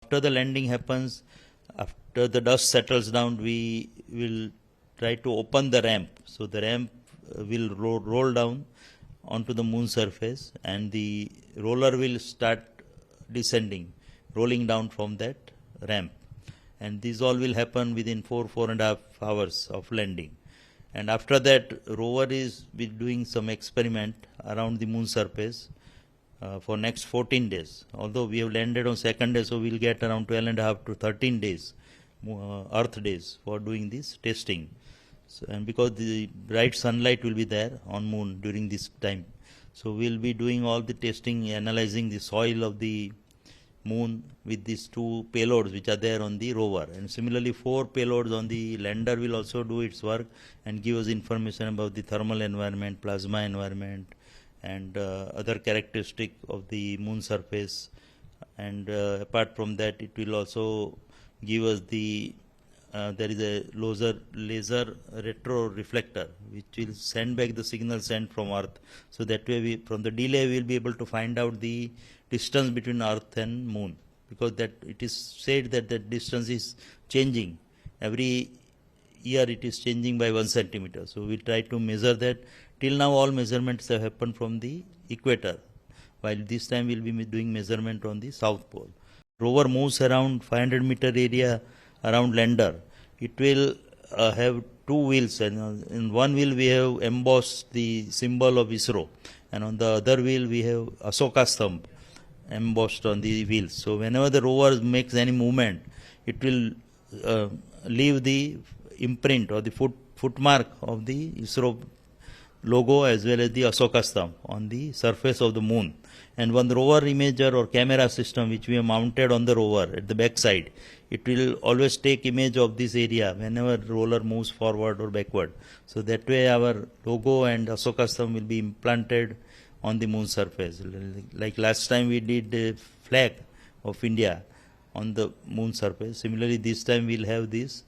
after the landing happens, after the dust settles down, we will try to open the ramp. So the ramp will roll down onto the moon surface, and the roller will start descending, rolling down from that ramp. And this all will happen within 4.5 hours of landing. And after that, rover is doing some experiment around the moon surface for next 14 days. Although we have landed on second day, so we'll get around 12.5 to 13 days, Earth days, for doing this testing. So, and because the bright sunlight will be there on moon during this time, so we'll be doing all the testing, analyzing the soil of the moon with these 2 payloads which are there on the rover. And similarly, 4 payloads on the lander will also do its work and give us information about the thermal environment, plasma environment, and other characteristic of the moon surface. And apart from that, it will also give us the there is a laser retro reflector which will send back the signal sent from Earth. So that way, we, from the delay, we will be able to find out the distance between Earth and Moon, because that it is said that the distance is changing every year. It is changing by 1 centimeter. So we try to measure that. Till now, all measurements have happened from the equator, while this time we will be doing measurement on the South Pole. Rover moves around 500-meter area around lander. It will have 2 wheels, and in one wheel we have embossed the symbol of ISRO, and on the other wheel we have Ashoka thumb embossed on the wheels. So whenever the rover makes any movement, it will leave the imprint or the footmark of the ISRO logo as well as the Ashoka thumb on the surface of the moon. And one rover imager or camera system which we have mounted on the rover at the back side, it will always take image of this area whenever roller moves forward or backward. So that way our logo and Ashoka thumb will be implanted on the moon surface. Like last time we did a flag of India on the moon surface. Similarly, this time we'll have this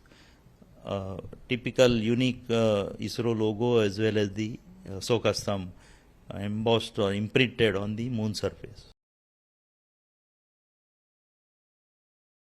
typical unique ISRO logo as well as the Ashoka thumb embossed or imprinted on the moon surface.